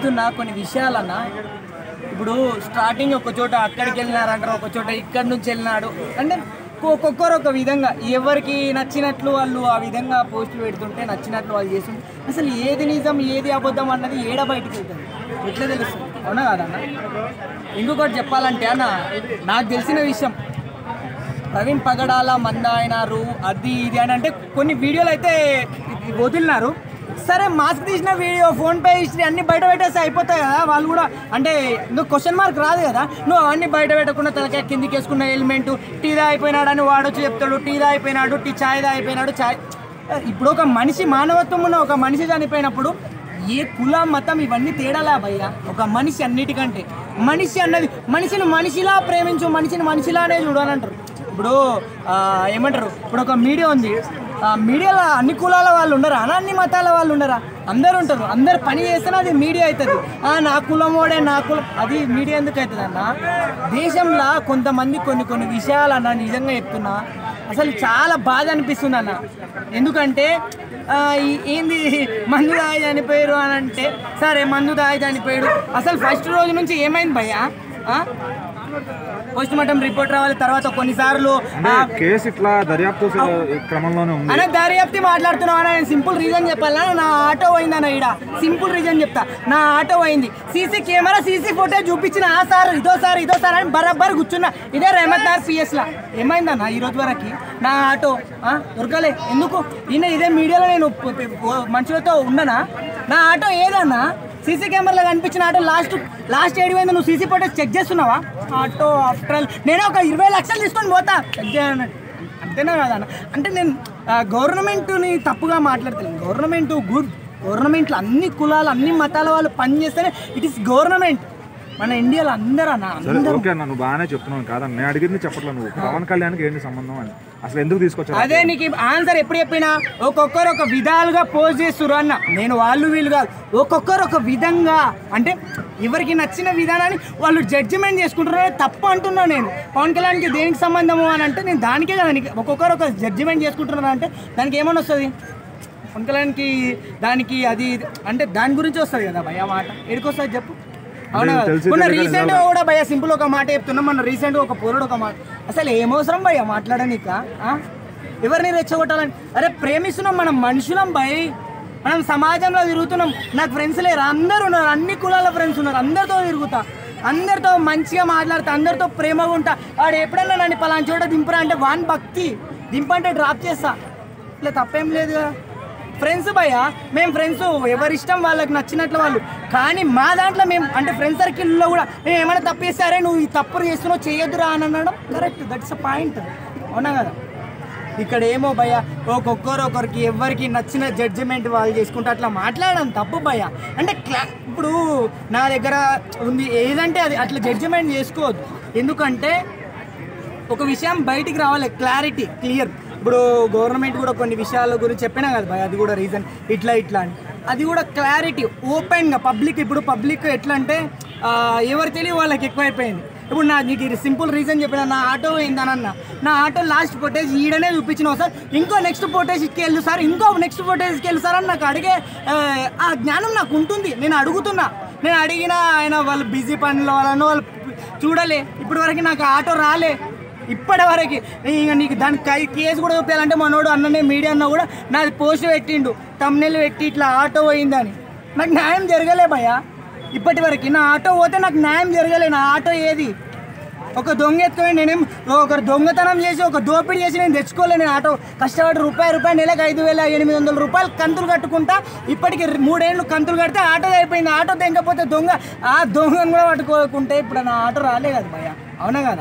చెప్తున్నా కొన్ని విషయాలన్నా. ఇప్పుడు స్టార్టింగ్ ఒక చోట అక్కడికి వెళ్ళినారంటారు, ఒక చోట ఇక్కడి నుంచి వెళ్ళినాడు అంటే ఒక్కొక్కరు ఒక విధంగా ఎవరికి నచ్చినట్లు వాళ్ళు ఆ విధంగా పోస్టులు పెడుతుంటే నచ్చినట్లు వాళ్ళు చేస్తుంటే అసలు ఏది నిజం ఏది అబద్ధం అన్నది ఏడ బయటకు వెళ్తుంది, ఎట్లా తెలుస్తుంది? అవునా కాదన్న? ఇంకొకటి చెప్పాలంటే అన్న, నాకు తెలిసిన విషయం ప్రవీణ్ పగడాల మంద అయినారు అది ఇది అని అంటే కొన్ని వీడియోలు అయితే వదిలినారు. సరే మాస్క్ తీసిన వీడియో ఫోన్పే హిస్టరీ అన్ని బయట పెట్టేస్తే అయిపోతాయి కదా, వాళ్ళు కూడా అంటే నువ్వు క్వశ్చన్ మార్క్ రాదు కదా. నువ్వు అవన్నీ బయట పెట్టకుండా తలకాయ కిందికి వేసుకున్న ఎలిమెంట్ టీదా అయిపోయినాడు అని వాడొచ్చి చెప్తాడు, టీదా అయిపోయినాడు, ఛాయ్దా అయిపోయినాడు. ఇప్పుడు ఒక మనిషి మానవత్వం ఉన్న ఒక మనిషి చనిపోయినప్పుడు ఏ కుల మతం ఇవన్నీ తేడాలా భయ్యా? ఒక మనిషి అన్నిటికంటే మనిషి అన్నది మనిషిని మనిషిలా ప్రేమించు, మనిషిని మనిషిలానే చూడాలంటారు. ఇప్పుడు ఏమంటారు, ఇప్పుడు ఒక మీడియా ఉంది, మీడియాలో అన్ని కులాల వాళ్ళు ఉండరా, అన్ని మతాల వాళ్ళు ఉండరా? అందరు ఉంటారు. అందరు పని చేస్తేనే అది మీడియా అవుతుంది. నా కులం వాడే నా కులం, అది మీడియా ఎందుకు అవుతుంది అన్న? దేశంలో కొంతమంది కొన్ని విషయాలన్నా నిజంగా చెప్తున్నా అసలు చాలా బాధ అనిపిస్తుంది అన్న. ఎందుకంటే ఏంది మందు దాయి చనిపోయారు అని అంటే, సరే మందు దాయి చనిపోయాడు, అసలు ఫస్ట్ రోజు నుంచి ఏమైంది భయ్యా? పోస్ట్ మార్టం రిపోర్ట్ రావాలి, తర్వాత కొన్నిసార్లు కేసు ఇట్లా దర్యాప్తు క్రమంలోనే ఉంది అనే దర్యాప్తు మాట్లాడుతున్నావు అన్న. నేను సింపుల్ రీజన్ చెప్పాలన్నా, నా ఆటో పోయిందన్న. ఈడ సింపుల్ రీజన్ చెప్తా, నా ఆటో పోయింది, సీసీ కెమెరా సీసీ ఫోటేజ్ చూపించిన ఇదో సార్ అని బరాబర్ కూర్చున్నా. ఇదే రెహమత్ నగర్ పిఎస్లా ఏమైందన్న ఈ రోజు వరకు నా ఆటో దొరకలే. ఎందుకు? ఇదే మీడియాలో నేను మనుషులతో ఉండనా? నా ఆటో ఏదన్నా సీసీ కెమెరాలో కనిపించిన ఆటో లాస్ట్ ఏడిపోయింది. నువ్వు సీసీ ఫోటోస్ చెక్ చేస్తున్నావా? ఆటో ఆఫ్టర్ ఆల్ నేను ఒక 20 లక్షలు తీసుకొని పోతా చెక్ చేయనట్టు, అంతేనా కాదన్న? అంటే నేను గవర్నమెంట్ని తప్పుగా మాట్లాడతాను. గవర్నమెంట్ గుడ్, గవర్నమెంట్లో అన్ని కులాలు అన్ని మతాల వాళ్ళు పనిచేస్తేనే ఇట్ ఈస్ గవర్నమెంట్. మన ఇండియాలో అందరూ ఓకే అన్న, నువ్వు బాగానే చెప్తున్నావు కాదన్న. నేను అడిగింది చెప్పట్లేదు, నువ్వు పవన్ కళ్యాణ్కి ఏంటి సంబంధం అని అసలు ఎందుకు తీసుకొచ్చావు? అదే నీకు ఆన్సర్ ఎప్పుడు చెప్పినా ఒక్కొక్కరు ఒక విధాలుగా పోస్ట్ చేస్తున్నారు అన్న. నేను వాళ్ళు వీళ్ళు కాదు, ఒక్కొక్కరు ఒక విధంగా అంటే ఎవరికి నచ్చిన విధానాన్ని వాళ్ళు జడ్జిమెంట్ చేసుకుంటున్నారు. తప్పు అంటున్నా నేను. పవన్ కళ్యాణ్కి దేనికి సంబంధము అని అంటే నేను దానికే కదా, ఒక్కొక్కరు ఒక జడ్జిమెంట్ చేసుకుంటున్నారు అంటే దానికి ఏమని వస్తుంది? పవన్ కళ్యాణ్కి దానికి అది అంటే దాని గురించి వస్తుంది కదా భయ మాట. ఎడికొస్తుంది చెప్పు? అవునా? మొన్న రీసెంట్గా కూడా భయ్య సింపుల్ ఒక మాట చెప్తున్నాం. మొన్న రీసెంట్గా ఒక పోరుడు ఒక మాట, అసలు ఏమవసరం భయ్య మాట్లాడనీక? ఎవరిని రెచ్చగొట్టాలని? అరే ప్రేమిస్తున్నాం, మనం మనుషులం భయ్, మనం సమాజంలో తిరుగుతున్నాం. నాకు ఫ్రెండ్స్ లేరు, అందరు ఉన్నారు, అన్ని కులాల ఫ్రెండ్స్ ఉన్నారు, అందరితో తిరుగుతా, అందరితో మంచిగా మాట్లాడుతా, అందరితో ప్రేమగా ఉంటా. వాడు ఎప్పుడన్నా నన్ను పలానా చోట దింపరా అంటే వాన్ భక్తి, దింపంటే డ్రాప్ చేస్తా, ఇట్లా తప్పేం లేదు కదా. ఫ్రెండ్స్ భయ్య, మేము ఫ్రెండ్స్ ఎవరిష్టం వాళ్ళకి నచ్చినట్లు వాళ్ళు. కానీ మా దాంట్లో మేము అంటే ఫ్రెండ్స్ సర్కిల్లో కూడా మేము ఏమైనా తప్పు చేస్తారే నువ్వు ఈ తప్పులు చేస్తున్నావు చేయొద్దురా అని అనడం కరెక్ట్, దట్స్ అ పాయింట్. అవునా కదా? ఇక్కడ ఏమో భయ్య ఒకరికి ఎవరికి నచ్చిన జడ్జిమెంట్ వాళ్ళు చేసుకుంటే అట్లా మాట్లాడడం తప్పు భయ్య. అంటే ఇప్పుడు నా దగ్గర ఉంది ఏదంటే అది అట్లా జడ్జిమెంట్ చేసుకోవద్దు. ఎందుకంటే ఒక విషయం బయటికి రావాలి, క్లారిటీ క్లియర్. ఇప్పుడు గవర్నమెంట్ కూడా కొన్ని విషయాల గురించి చెప్పినా కదా భయ, అది కూడా రీజన్ ఇట్లా అని, అది కూడా క్లారిటీ ఓపెన్గా పబ్లిక్. ఇప్పుడు పబ్లిక్ ఎట్లా అంటే ఎవరు తెలియ వాళ్ళకి ఎక్కువైపోయింది. ఇప్పుడు నీకు సింపుల్ రీజన్ చెప్పిన, నా ఆటో ఏందనన్న, నా ఆటో లాస్ట్ ఫోటేజ్ ఈడనే చూపించినావు సార్, ఇంకో నెక్స్ట్ ఫోటేజ్కి వెళ్ళు సార్, ఇంకో నెక్స్ట్ ఫోటేజ్కి వెళ్ళు సార్ అని నాకు అడిగే ఆ జ్ఞానం నాకు ఉంటుంది. నేను అడుగుతున్నా, నేను అడిగినా ఆయన వాళ్ళు బిజీ పనిలో వాళ్ళను వాళ్ళు చూడలే, ఇప్పటి వరకు నాకు ఆటో రాలే ఇప్పటి వరకు. ఇంకా నీకు దానికి కేసు కూడా చూపించాలంటే మనోడు అన్ననే మీడియా అన్న కూడా నాది పోస్ట్ పెట్టిండు, తమ్నెల్ పెట్టి ఇట్లా ఆటో పోయిందని. నాకు న్యాయం జరగలే భయ్య ఇప్పటి వరకు. నా ఆటో పోతే నాకు న్యాయం జరగలే. నా ఆటో ఏది? ఒక దొంగ ఎత్తుకొని నేనేం ఒకరు దొంగతనం చేసి ఒక దోపిడీ చేసి నేను తెచ్చుకోలే. నేను ఆటో కష్టపడి రూపాయి నెలకు 5,800 రూపాయలు కంతులు కట్టుకుంటా. ఇప్పటికి 3 ఏళ్ళు కంతులు కడితే ఆటో అయిపోయింది. ఆటో తెంకపోతే దొంగ, ఆ దొంగను కూడా పట్టుకోకుంటే ఇప్పుడు నా ఆటో రాలే కదా భయ్య. అవునా కదా?